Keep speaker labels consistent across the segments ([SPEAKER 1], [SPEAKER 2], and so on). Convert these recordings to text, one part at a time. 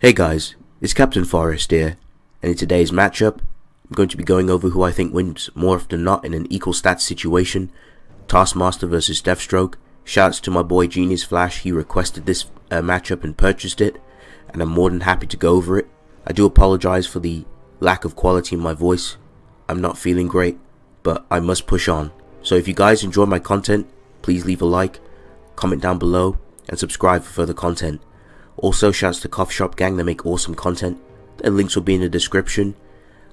[SPEAKER 1] Hey guys, it's Captain Forest here, and in today's matchup, I'm going to be going over who I think wins more often than not in an equal stats situation. Taskmaster versus Deathstroke. Shouts to my boy Genius Flash, he requested this matchup and purchased it, and I'm more than happy to go over it. I do apologize for the lack of quality in my voice. I'm not feeling great, but I must push on. So if you guys enjoy my content, please leave a like, comment down below, and subscribe for further content. Also, shouts to Coffee Shop Gang, they make awesome content. Their links will be in the description.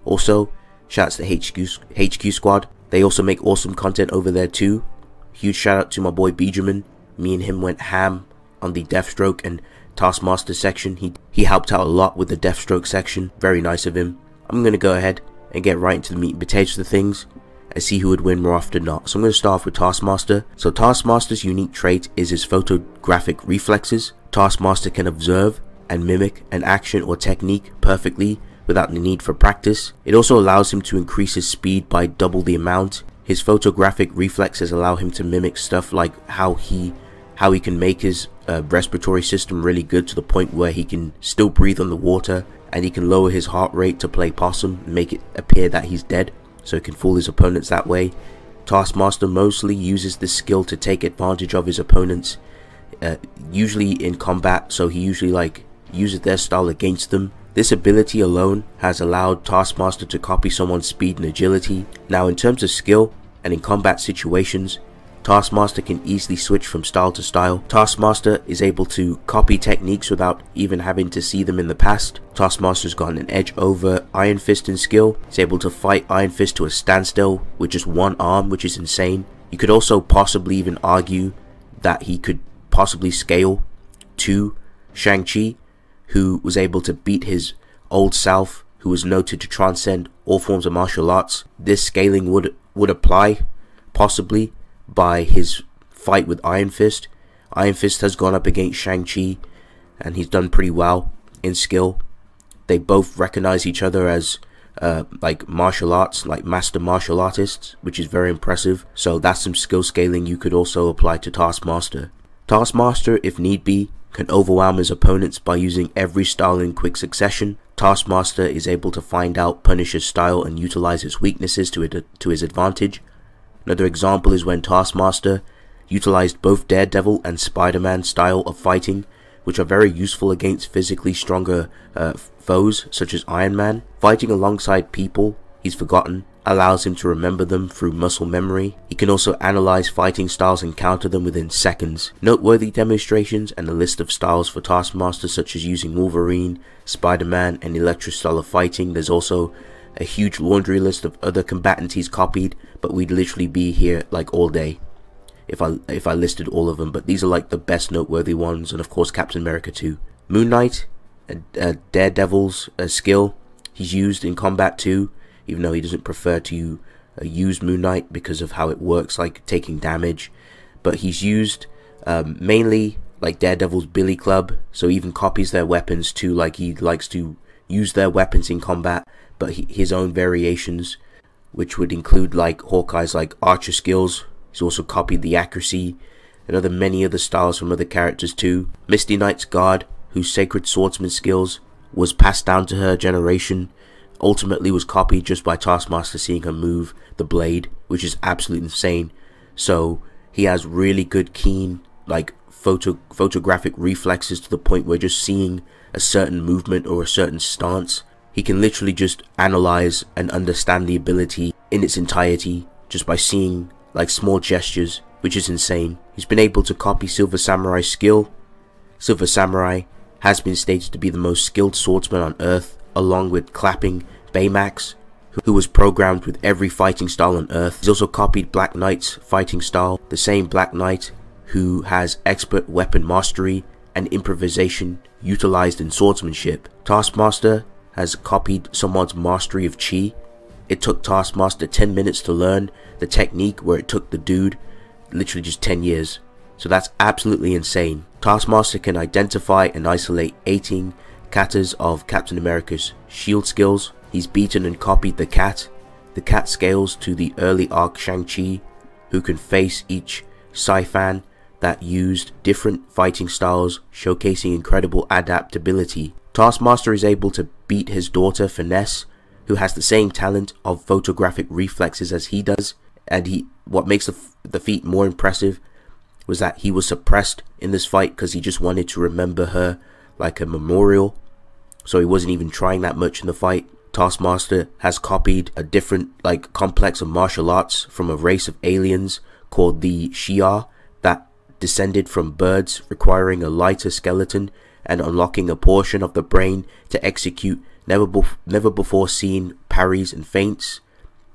[SPEAKER 1] Also, shouts to HQ Squad. They also make awesome content over there too. Huge shout out to my boy Benjamin. Me and him went ham on the Deathstroke and Taskmaster section. He helped out a lot with the Deathstroke section. Very nice of him. I'm going to go ahead and get right into the meat and potatoes of things and see who would win more often than not. So I'm going to start off with Taskmaster. So Taskmaster's unique trait is his photographic reflexes. Taskmaster can observe and mimic an action or technique perfectly without the need for practice. It also allows him to increase his speed by double the amount. His photographic reflexes allow him to mimic stuff like how he can make his respiratory system really good to the point where he can still breathe on the water, and he can lower his heart rate to play possum and make it appear that he's dead, so he can fool his opponents that way. Taskmaster mostly uses this skill to take advantage of his opponents, usually in combat, so he usually uses their style against them. This ability alone has allowed Taskmaster to copy someone's speed and agility. Now in terms of skill and in combat situations, Taskmaster can easily switch from style to style. Taskmaster is able to copy techniques without even having to see them in the past. Taskmaster's got an edge over Iron Fist in skill. He's able to fight Iron Fist to a standstill with just one arm, which is insane. You could also possibly even argue that he could possibly scale to Shang-Chi, who was able to beat his old self, who was noted to transcend all forms of martial arts. This scaling would apply possibly by his fight with Iron Fist. Iron Fist has gone up against Shang-Chi and he's done pretty well in skill. They both recognize each other as like martial arts, like master martial artists, which is very impressive. So that's some skill scaling you could also apply to Taskmaster. Taskmaster, if need be, can overwhelm his opponents by using every style in quick succession. Taskmaster is able to find out Punisher's style and utilize his weaknesses to his advantage. Another example is when Taskmaster utilized both Daredevil and Spider-Man style of fighting, which are very useful against physically stronger foes such as Iron Man. Fighting alongside people he's forgotten allows him to remember them through muscle memory. He can also analyze fighting styles and counter them within seconds. Noteworthy demonstrations and a list of styles for Taskmaster, such as using Wolverine, Spider-Man, and Electro style of fighting. There's also a huge laundry list of other combatants he's copied, but we'd literally be here like all day if I listed all of them, but these are like the best noteworthy ones. And of course Captain America too. Moon Knight, Daredevil's skill, he's used in combat too, even though he doesn't prefer to use Moon Knight because of how it works, like taking damage. But he's used mainly like Daredevil's Billy Club, so he even copies their weapons too, like he likes to use their weapons in combat, but his own variations, which would include like Hawkeye's like archer skills. He's also copied the accuracy and many other styles from other characters too. Misty Knight's Guard, whose sacred swordsman skills was passed down to her generation, ultimately was copied just by Taskmaster seeing her move the blade, which is absolutely insane. So he has really good keen like photographic reflexes to the point where just seeing a certain movement or a certain stance, he can literally just analyze and understand the ability in its entirety just by seeing like small gestures, which is insane. He's been able to copy Silver Samurai's skill. Silver Samurai has been stated to be the most skilled swordsman on Earth, along with clapping Baymax, who was programmed with every fighting style on Earth. He's also copied Black Knight's fighting style, the same Black Knight who has expert weapon mastery and improvisation utilized in swordsmanship. Taskmaster has copied someone's mastery of Chi. It took Taskmaster 10 minutes to learn the technique, where it took the dude literally just 10 years. So that's absolutely insane. Taskmaster can identify and isolate 18 katas of Captain America's shield skills. He's beaten and copied the cat. The cat scales to the early arc Shang-Chi, who can face each Sci-Fan that used different fighting styles, showcasing incredible adaptability. Taskmaster is able to beat his daughter Finesse, who has the same talent of photographic reflexes as he does, and what makes the feat more impressive was that he was suppressed in this fight because he just wanted to remember her like a memorial, so he wasn't even trying that much in the fight. Taskmaster has copied a different complex of martial arts from a race of aliens called the Shi'ar that descended from birds, requiring a lighter skeleton and unlocking a portion of the brain to execute never before seen parries and feints,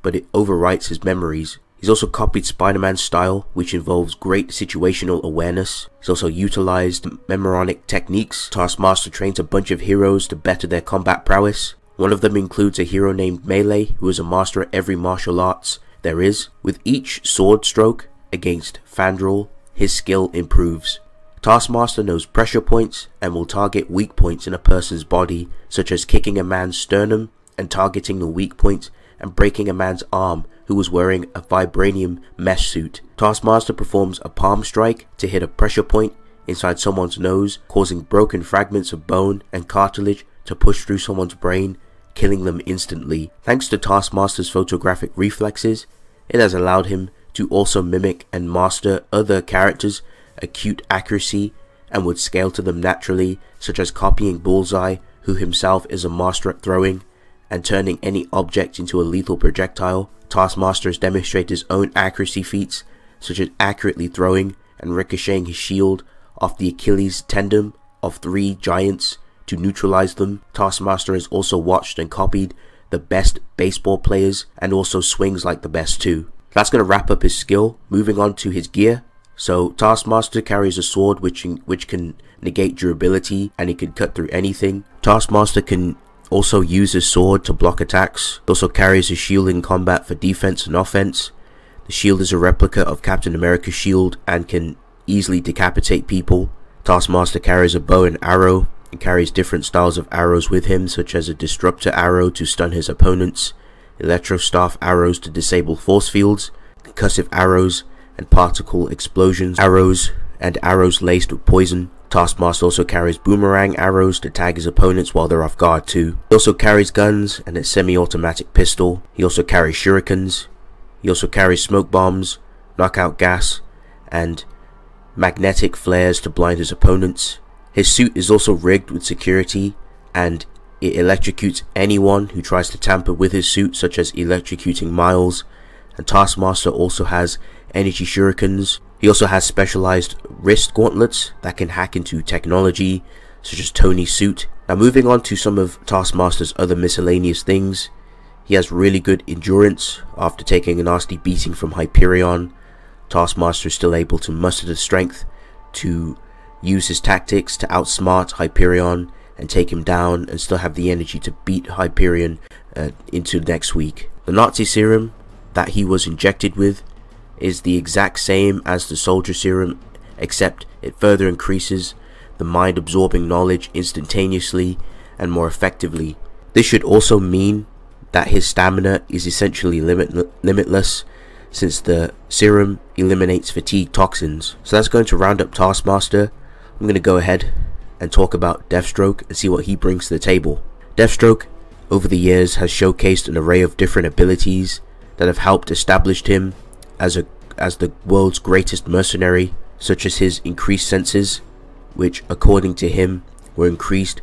[SPEAKER 1] but it overwrites his memories. He's also copied Spider-Man's style, which involves great situational awareness. He's also utilized memoronic techniques. Taskmaster trains a bunch of heroes to better their combat prowess. One of them includes a hero named Melee, who is a master at every martial arts there is. With each sword stroke against Fandral, his skill improves. Taskmaster knows pressure points and will target weak points in a person's body, such as kicking a man's sternum and targeting the weak point, and breaking a man's arm who was wearing a vibranium mesh suit. Taskmaster performs a palm strike to hit a pressure point inside someone's nose, causing broken fragments of bone and cartilage to push through someone's brain, killing them instantly. Thanks to Taskmaster's photographic reflexes, it has allowed him to also mimic and master other characters' acute accuracy and would scale to them naturally, such as copying Bullseye, who himself is a master at throwing, and turning any object into a lethal projectile. Taskmaster has demonstrated his own accuracy feats, such as accurately throwing and ricocheting his shield off the Achilles tendon of 3 giants to neutralize them. Taskmaster has also watched and copied the best baseball players and also swings like the best too. That's going to wrap up his skill. Moving on to his gear. So Taskmaster carries a sword which can negate durability, and it can cut through anything. Taskmaster can also use his sword to block attacks. It also carries a shield in combat for defense and offense. The shield is a replica of Captain America's shield and can easily decapitate people. Taskmaster carries a bow and arrow and carries different styles of arrows with him, such as a disruptor arrow to stun his opponents, electrostaff arrows to disable force fields, concussive arrows and particle explosions arrows, and arrows laced with poison. Taskmaster also carries boomerang arrows to tag his opponents while they're off guard too. He also carries guns and a semi-automatic pistol. He also carries shurikens. He also carries smoke bombs, knockout gas, and magnetic flares to blind his opponents. His suit is also rigged with security, and it electrocutes anyone who tries to tamper with his suit, such as electrocuting Miles. And Taskmaster also has energy shurikens. He also has specialized wrist gauntlets that can hack into technology, such as Tony's suit. Now moving on to some of Taskmaster's other miscellaneous things. He has really good endurance. After taking a nasty beating from Hyperion, Taskmaster is still able to muster the strength to use his tactics to outsmart Hyperion and take him down, and still have the energy to beat Hyperion into next week. The Nazi serum that he was injected with is the exact same as the soldier serum, except it further increases the mind absorbing knowledge instantaneously and more effectively. This should also mean that his stamina is essentially limitless, since the serum eliminates fatigue toxins. So that's going to round up Taskmaster. I'm going to go ahead and talk about Deathstroke and see what he brings to the table. Deathstroke over the years has showcased an array of different abilities that have helped establish him as the world's greatest mercenary, such as his increased senses, which according to him were increased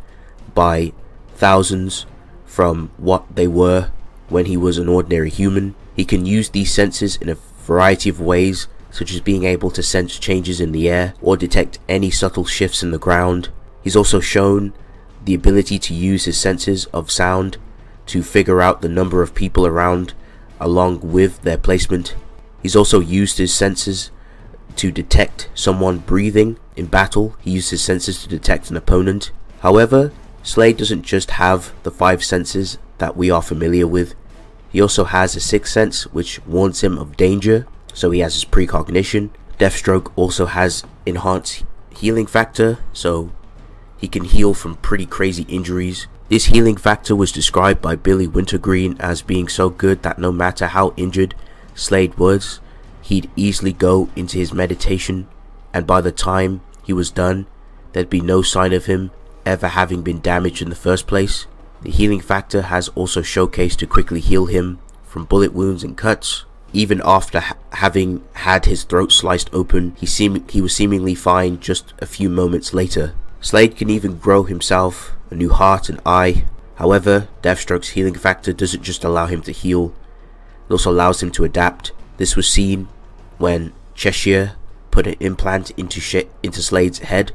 [SPEAKER 1] by thousands from what they were when he was an ordinary human. He can use these senses in a variety of ways, such as being able to sense changes in the air or detect any subtle shifts in the ground. He's also shown the ability to use his senses of sound to figure out the number of people around along with their placement. He's also used his senses to detect someone breathing in battle. He used his senses to detect an opponent. However, Slade doesn't just have the 5 senses that we are familiar with. He also has a 6th sense, which warns him of danger, so he has his precognition. Deathstroke also has enhanced healing factor, so he can heal from pretty crazy injuries. This healing factor was described by Billy Wintergreen as being so good that no matter how injured Slade was, he'd easily go into his meditation, and by the time he was done, there'd be no sign of him ever having been damaged in the first place. The healing factor has also showcased to quickly heal him from bullet wounds and cuts. Even after having had his throat sliced open, he was seemingly fine just a few moments later. Slade can even grow himself a new heart and eye. However, Deathstroke's healing factor doesn't just allow him to heal, it also allows him to adapt. This was seen when Cheshire put an implant into Slade's head.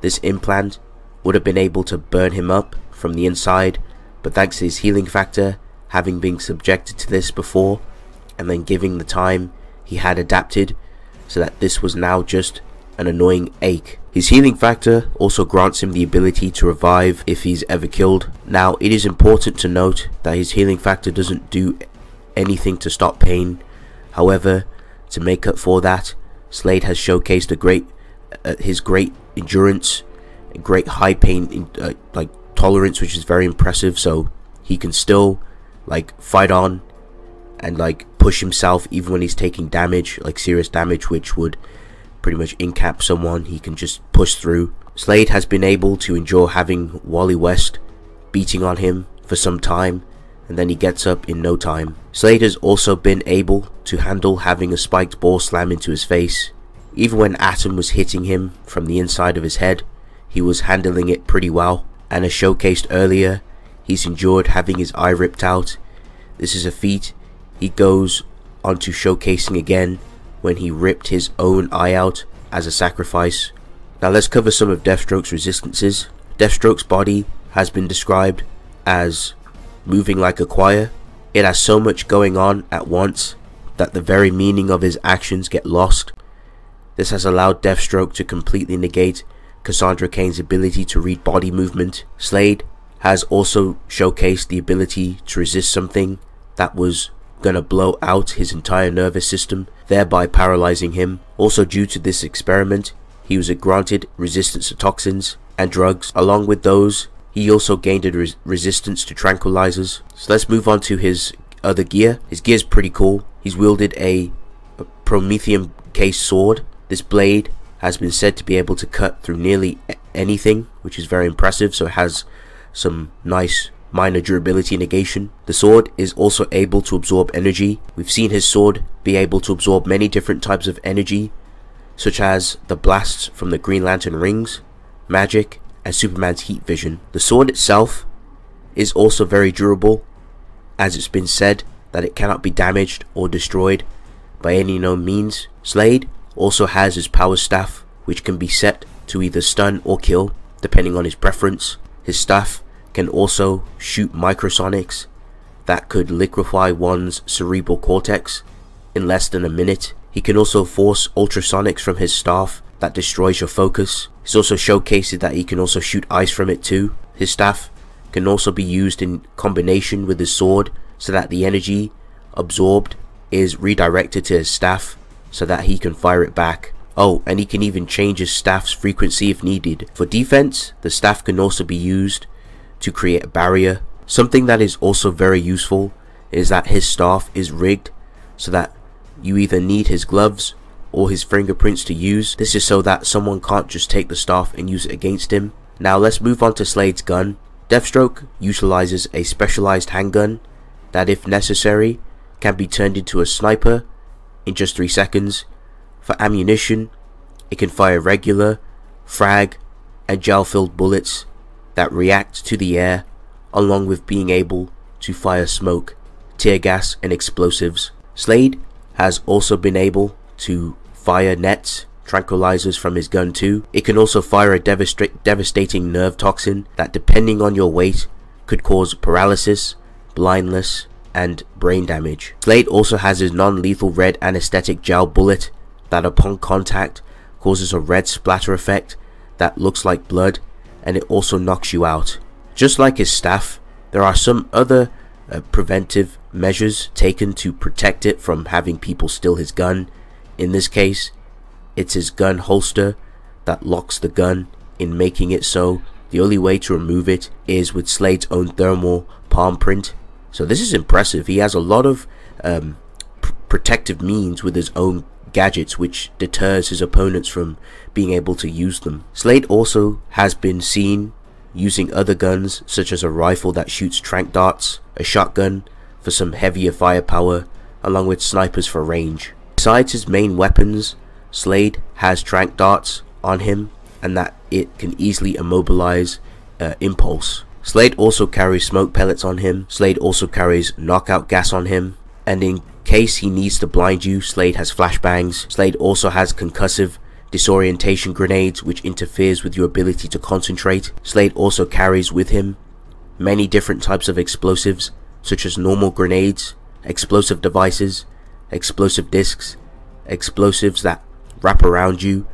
[SPEAKER 1] This implant would have been able to burn him up from the inside, but thanks to his healing factor, having been subjected to this before, and then giving the time, he had adapted so that this was now just an annoying ache. His healing factor also grants him the ability to revive if he's ever killed. Now, it is important to note that his healing factor doesn't do anything to stop pain. However, to make up for that, Slade has showcased his great endurance, and great high pain tolerance, which is very impressive. So he can still fight on and push himself even when he's taking damage, serious damage, which would pretty much incap someone. He can just push through. Slade has been able to endure having Wally West beating on him for some time, and then he gets up in no time. Slade has also been able to handle having a spiked ball slam into his face. Even when Atom was hitting him from the inside of his head, he was handling it pretty well. And as showcased earlier, he's endured having his eye ripped out. This is a feat he goes on to showcasing again when he ripped his own eye out as a sacrifice. Now let's cover some of Deathstroke's resistances. Deathstroke's body has been described as moving like a choir. It has so much going on at once that the very meaning of his actions get lost. This has allowed Deathstroke to completely negate Cassandra Cain's ability to read body movement. Slade has also showcased the ability to resist something that was gonna blow out his entire nervous system, thereby paralyzing him. Also, due to this experiment, he was granted resistance to toxins and drugs. Along with those, he also gained a resistance to tranquilizers. So let's move on to his other gear. His gear is pretty cool. He's wielded a promethium case sword. This blade has been said to be able to cut through nearly anything, which is very impressive. So it has some nice minor durability negation. The sword is also able to absorb energy. We've seen his sword be able to absorb many different types of energy, such as the blasts from the Green Lantern rings, magic, and Superman's heat vision. The sword itself is also very durable, as it's been said that it cannot be damaged or destroyed by any known means. Slade also has his power staff, which can be set to either stun or kill, depending on his preference. His staff can also shoot microsonics that could liquefy one's cerebral cortex in less than a minute. He can also force ultrasonics from his staff that destroys your focus. He's also showcased that he can also shoot ice from it too. His staff can also be used in combination with his sword, so that the energy absorbed is redirected to his staff so that he can fire it back. Oh, and he can even change his staff's frequency if needed. For defense, the staff can also be used to create a barrier. Something that is also very useful is that his staff is rigged so that you either need his gloves or his fingerprints to use. This is so that someone can't just take the staff and use it against him. Now let's move on to Slade's gun. Deathstroke utilizes a specialized handgun that, if necessary, can be turned into a sniper in just 3 seconds. For ammunition, it can fire regular, frag, and gel-filled bullets that react to the air, along with being able to fire smoke, tear gas, and explosives. Slade has also been able to fire nets, tranquilizers from his gun too. It can also fire a devastating nerve toxin that, depending on your weight, could cause paralysis, blindness, and brain damage. Slade also has his non-lethal red anesthetic gel bullet that, upon contact, causes a red splatter effect that looks like blood, and it also knocks you out. Just like his staff, there are some other preventive measures taken to protect it from having people steal his gun. In this case, it's his gun holster that locks the gun, in making it so the only way to remove it is with Slade's own thermal palm print. So this is impressive. He has a lot of protective means with his own gadgets, which deters his opponents from being able to use them. Slade also has been seen using other guns such as a rifle that shoots tranq darts, a shotgun for some heavier firepower, along with snipers for range. Besides his main weapons, Slade has tranq darts on him, and that it can easily immobilize impulse. Slade also carries smoke pellets on him. Slade also carries knockout gas on him, and in case he needs to blind you, Slade has flashbangs. Slade also has concussive disorientation grenades, which interferes with your ability to concentrate. Slade also carries with him many different types of explosives, such as normal grenades, explosive devices, explosive discs, explosives that wrap around you,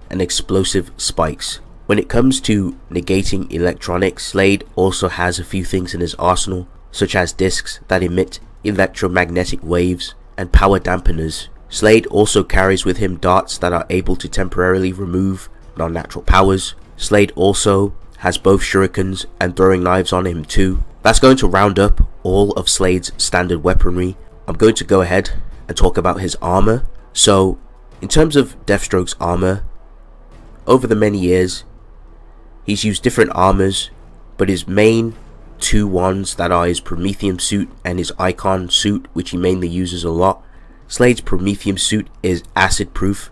[SPEAKER 1] and explosive spikes. When it comes to negating electronics, Slade also has a few things in his arsenal, such as discs that emit electromagnetic waves and power dampeners. Slade also carries with him darts that are able to temporarily remove non-natural powers. Slade also has both shurikens and throwing knives on him too. That's going to round up all of Slade's standard weaponry. I'm going to go ahead and talk about his armor. So, in terms of Deathstroke's armor, over the many years, he's used different armors, but his main two ones that are his Prometheum suit and his Icon suit, which he mainly uses a lot. Slade's Prometheum suit is acid proof,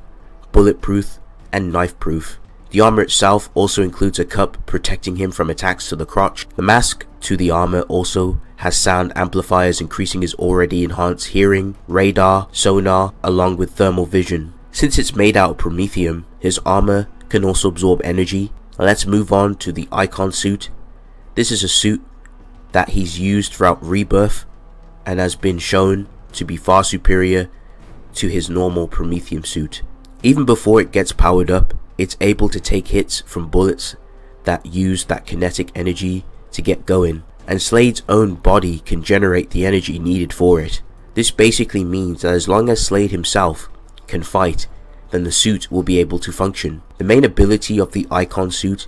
[SPEAKER 1] bulletproof, and knife proof. The armor itself also includes a cup protecting him from attacks to the crotch. The mask to the armor also has sound amplifiers, increasing his already enhanced hearing, radar, sonar, along with thermal vision. Since it's made out of Prometheum, his armor can also absorb energy. Let's move on to the Icon suit. This is a suit that he's used throughout Rebirth and has been shown to be far superior to his normal Prometheum suit. Even before it gets powered up, it's able to take hits from bullets that use that kinetic energy to get going, and Slade's own body can generate the energy needed for it. This basically means that as long as Slade himself can fight, then the suit will be able to function. The main ability of the Icon suit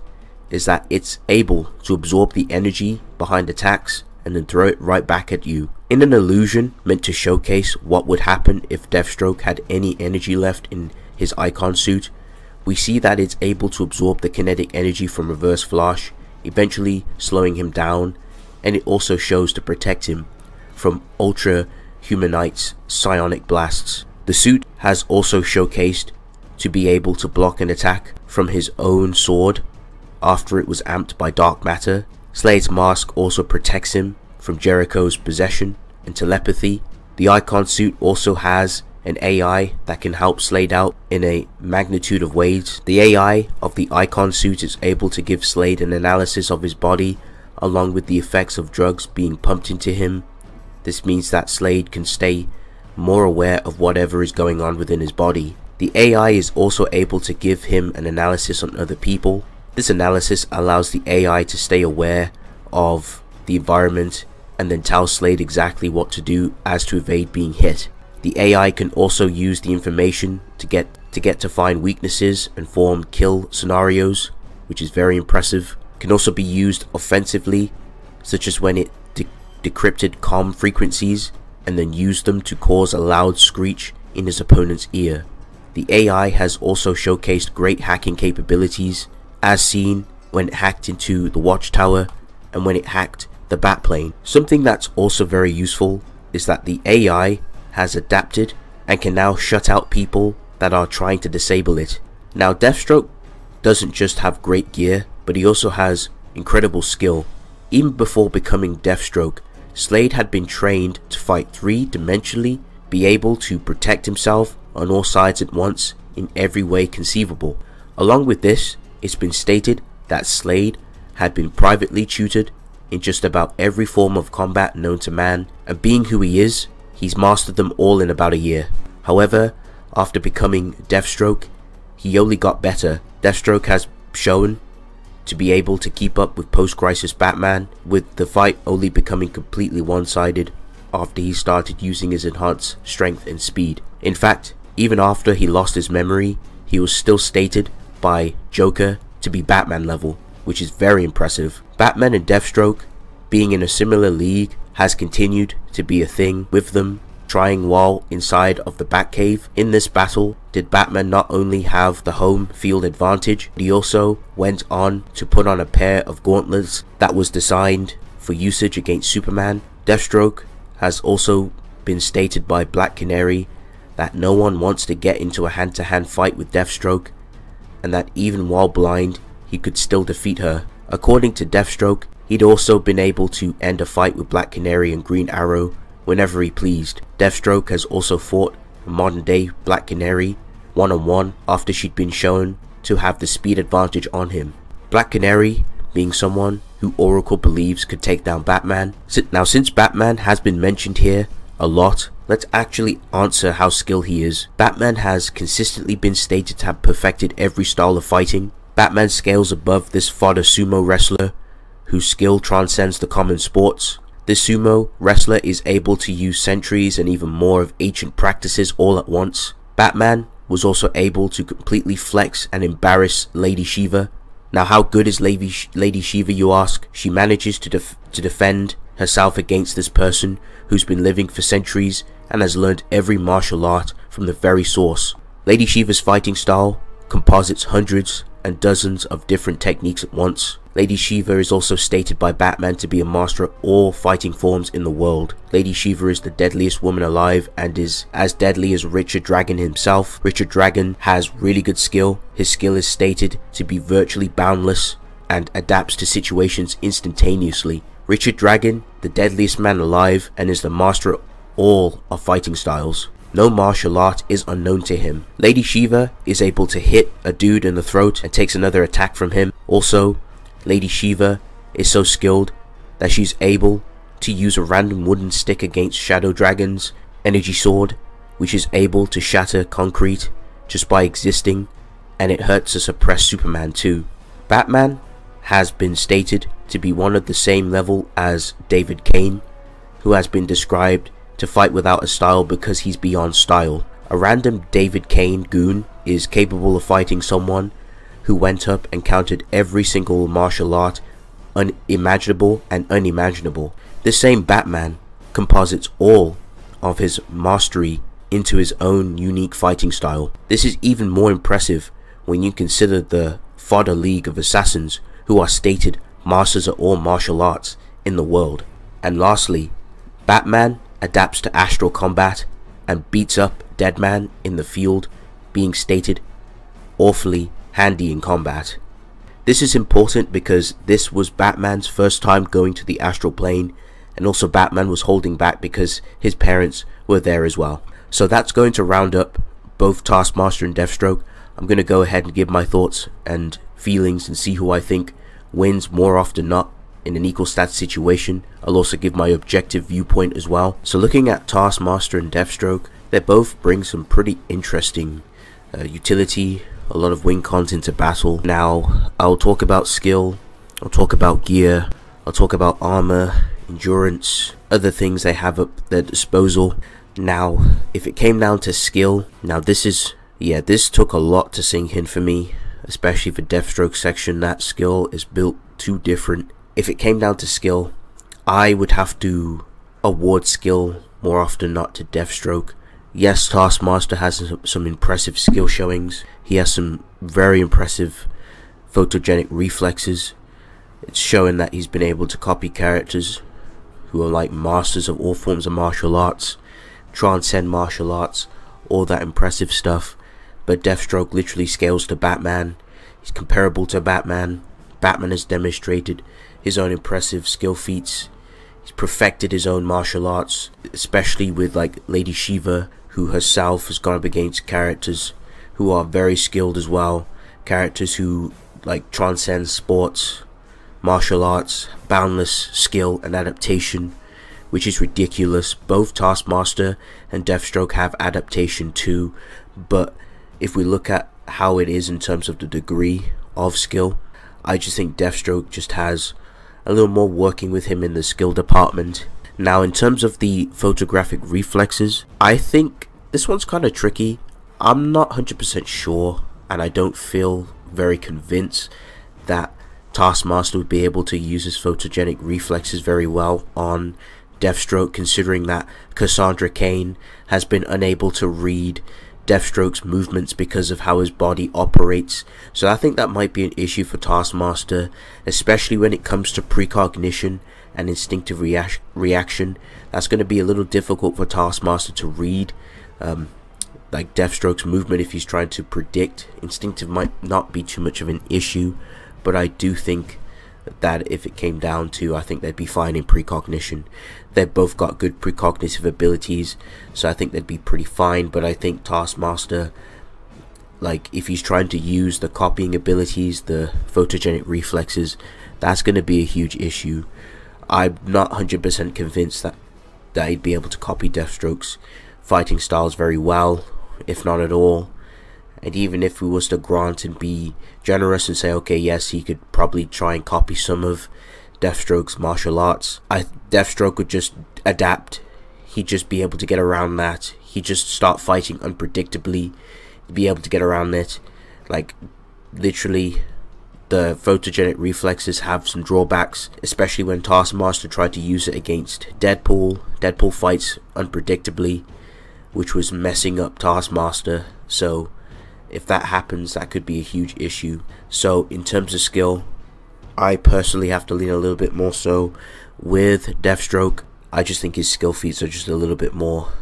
[SPEAKER 1] is that it's able to absorb the energy behind attacks and then throw it right back at you. In an illusion meant to showcase what would happen if Deathstroke had any energy left in his Icon suit, we see that it's able to absorb the kinetic energy from Reverse Flash, eventually slowing him down, and it also shows to protect him from Ultra Humanite's psionic blasts. The suit has also showcased to be able to block an attack from his own sword after it was amped by dark matter. Slade's mask also protects him from Jericho's possession and telepathy. The Icon suit also has an AI that can help Slade out in a magnitude of ways. The AI of the Icon suit is able to give Slade an analysis of his body along with the effects of drugs being pumped into him. This means that Slade can stay more aware of whatever is going on within his body. The AI is also able to give him an analysis on other people. This analysis allows the AI to stay aware of the environment and then tell Slade exactly what to do as to evade being hit. The AI can also use the information to get to find weaknesses and form kill scenarios, which is very impressive. It can also be used offensively, such as when it decrypted comm frequencies and then used them to cause a loud screech in his opponent's ear. The AI has also showcased great hacking capabilities, as seen when it hacked into the Watchtower and when it hacked the Batplane. Something that's also very useful is that the AI has adapted and can now shut out people that are trying to disable it. Now, Deathstroke doesn't just have great gear, but he also has incredible skill. Even before becoming Deathstroke, Slade had been trained to fight three-dimensionally, be able to protect himself on all sides at once in every way conceivable. Along with this, it's been stated that Slade had been privately tutored in just about every form of combat known to man, and being who he is, he's mastered them all in about a year. However, after becoming Deathstroke, he only got better. Deathstroke has shown to be able to keep up with post-crisis Batman, with the fight only becoming completely one-sided after he started using his enhanced strength and speed. In fact, even after he lost his memory, he was still stated by Joker to be Batman level, which is very impressive. Batman and Deathstroke being in a similar league has continued to be a thing with them trying while inside of the Batcave. In this battle, did Batman not only have the home field advantage, he also went on to put on a pair of gauntlets that was designed for usage against Superman. Deathstroke has also been stated by Black Canary that no one wants to get into a hand-to-hand fight with Deathstroke, and that even while blind, he could still defeat her. According to Deathstroke, he'd also been able to end a fight with Black Canary and Green Arrow whenever he pleased. Deathstroke has also fought a modern-day Black Canary one-on-one after she'd been shown to have the speed advantage on him. Black Canary being someone who Oracle believes could take down Batman. Now, since Batman has been mentioned here a lot, let's actually answer how skilled he is. Batman has consistently been stated to have perfected every style of fighting. Batman scales above this fodder sumo wrestler whose skill transcends the common sports. This sumo wrestler is able to use centuries and even more of ancient practices all at once. Batman was also able to completely flex and embarrass Lady Shiva. Now, how good is Lady Shiva, you ask? She manages to defend herself against this person who's been living for centuries and has learned every martial art from the very source. Lady Shiva's fighting style composites hundreds and dozens of different techniques at once. Lady Shiva is also stated by Batman to be a master of all fighting forms in the world. Lady Shiva is the deadliest woman alive and is as deadly as Richard Dragon himself. Richard Dragon has really good skill. His skill is stated to be virtually boundless and adapts to situations instantaneously. Richard Dragon, the deadliest man alive, and is the master of all of fighting styles. No martial art is unknown to him. Lady Shiva is able to hit a dude in the throat and takes another attack from him. Also, Lady Shiva is so skilled that she's able to use a random wooden stick against Shadow Dragon's energy sword, which is able to shatter concrete just by existing, and it hurts to suppress Superman too. Batman has been stated to be one of the same level as David Kane, who has been described to fight without a style because he's beyond style. A random David Kane goon is capable of fighting someone who went up and countered every single martial art unimaginable and unimaginable. This same Batman composites all of his mastery into his own unique fighting style. This is even more impressive when you consider the fodder league of assassins who are stated masters of all martial arts in the world. And lastly, Batman adapts to astral combat and beats up Deadman in the field, being stated awfully handy in combat. This is important because this was Batman's first time going to the astral plane, and also Batman was holding back because his parents were there as well. So that's going to round up both Taskmaster and Deathstroke. I'm going to go ahead and give my thoughts and feelings and see who I think wins more often not in an equal stats situation. I'll also give my objective viewpoint as well. So looking at Taskmaster and Deathstroke, they both bring some pretty interesting utility, a lot of win cons into battle. Now, I'll talk about skill, I'll talk about gear, I'll talk about armor, endurance, other things they have at their disposal. Now, if it came down to skill, now this took a lot to sink in for me, especially for Deathstroke section. That skill is built too different. If it came down to skill, I would have to award skill more often not to Deathstroke. Yes, Taskmaster has some impressive skill showings. He has some very impressive photogenic reflexes. It's showing that he's been able to copy characters who are like masters of all forms of martial arts, transcend martial arts, all that impressive stuff. But Deathstroke literally scales to Batman. He's comparable to Batman. Batman has demonstrated his own impressive skill feats. He's perfected his own martial arts, especially with like Lady Shiva, who herself has gone up against characters who are very skilled as well. Characters who like transcend sports, martial arts, boundless skill and adaptation, which is ridiculous. Both Taskmaster and Deathstroke have adaptation too, but if we look at how it is in terms of the degree of skill, I just think Deathstroke just has a little more working with him in the skill department. Now, in terms of the photographic reflexes, I think this one's kind of tricky. I'm not 100% sure, and I don't feel very convinced that Taskmaster would be able to use his photogenic reflexes very well on Deathstroke, considering that Cassandra Cain has been unable to read Deathstroke's movements because of how his body operates. So I think that might be an issue for Taskmaster, especially when it comes to precognition and instinctive reaction. That's going to be a little difficult for Taskmaster to read, like Deathstroke's movement. If he's trying to predict, instinctive might not be too much of an issue, but I do think that if it came down to, I think they'd be fine in precognition. They've both got good precognitive abilities, so I think they'd be pretty fine. But I think Taskmaster, like if he's trying to use the copying abilities, the photogenic reflexes, that's going to be a huge issue. I'm not 100% convinced that he'd be able to copy Deathstroke's fighting styles very well, if not at all. And even if we was to grant and be generous and say, okay, yes, he could probably try and copy some of Deathstroke's martial arts, Deathstroke would just adapt. He'd just be able to get around that. He'd just start fighting unpredictably. He'd be able to get around it. Like, literally, the photogenic reflexes have some drawbacks, especially when Taskmaster tried to use it against Deadpool. Deadpool fights unpredictably, which was messing up Taskmaster. So if that happens, that could be a huge issue. So in terms of skill, I personally have to lean a little bit more so with Deathstroke. I just think his skill feats are just a little bit more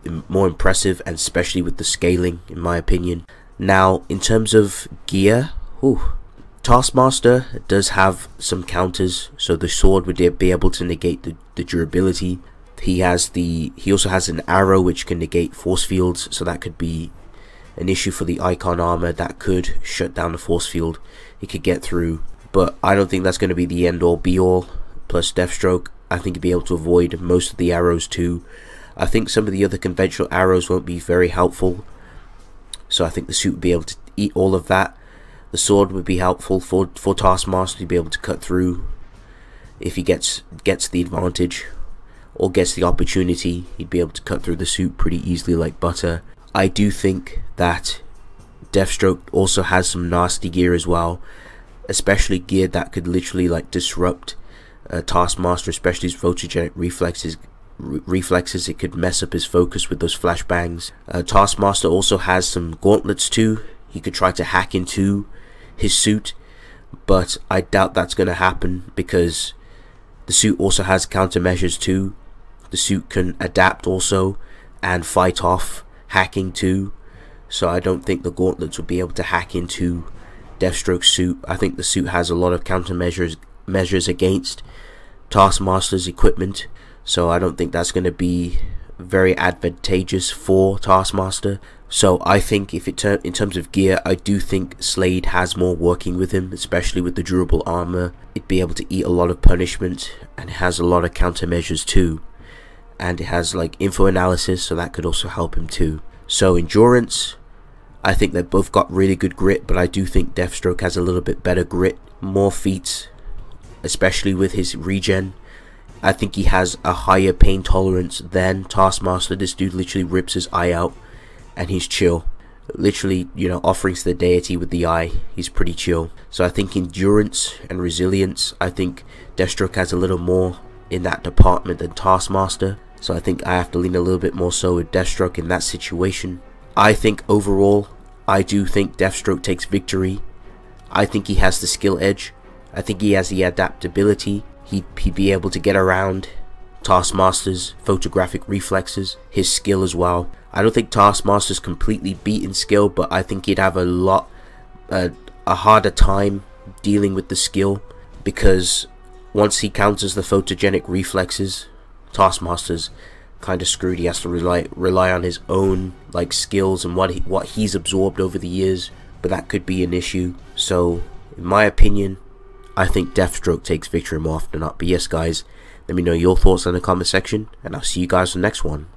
[SPEAKER 1] impressive, and especially with the scaling, in my opinion. Now, in terms of gear, Taskmaster does have some counters, so the sword would be able to negate the durability. He also has an arrow which can negate force fields, so that could be an issue for the icon armor. That could shut down the force field he could get through, but I don't think that's going to be the end all be all. Plus Deathstroke, I think he'd be able to avoid most of the arrows too. I think some of the other conventional arrows won't be very helpful, so I think the suit would be able to eat all of that. The sword would be helpful for Taskmaster to be able to cut through if he gets the advantage or gets the opportunity. He'd be able to cut through the suit pretty easily like butter. I do think that Deathstroke also has some nasty gear as well, especially gear that could literally like disrupt Taskmaster, especially his photogenic reflexes. It could mess up his focus with those flashbangs. Taskmaster also has some gauntlets too. He could try to hack into his suit, but I doubt that's going to happen because the suit also has countermeasures too. The suit can adapt also and fight off hacking too, so I don't think the gauntlets will be able to hack into Deathstroke's suit. I think the suit has a lot of countermeasures against Taskmaster's equipment, so I don't think that's going to be very advantageous for Taskmaster. So I think in terms of gear, I do think Slade has more working with him, especially with the durable armor. It'd be able to eat a lot of punishment, and it has a lot of countermeasures too. And it has like info analysis, so that could also help him too. So endurance, I think they've both got really good grit, but I do think Deathstroke has a little bit better grit, more feats, especially with his regen. I think he has a higher pain tolerance than Taskmaster. This dude literally rips his eye out and he's chill. Literally, you know, offerings to the deity with the eye, he's pretty chill. So I think endurance and resilience, I think Deathstroke has a little more in that department than Taskmaster. So I think I have to lean a little bit more so with Deathstroke in that situation. I think overall, I do think Deathstroke takes victory. I think he has the skill edge. I think he has the adaptability. He'd be able to get around Taskmaster's photographic reflexes, his skill as well. I don't think Taskmaster's completely beat in skill, but I think he'd have a harder time dealing with the skill, because once he counters the photogenic reflexes, Taskmaster's kind of screwed. He has to rely on his own like skills and what he's absorbed over the years, but that could be an issue. So in my opinion, I think Deathstroke takes victory more often than not. But yes guys, let me know your thoughts in the comment section, and I'll see you guys in the next one.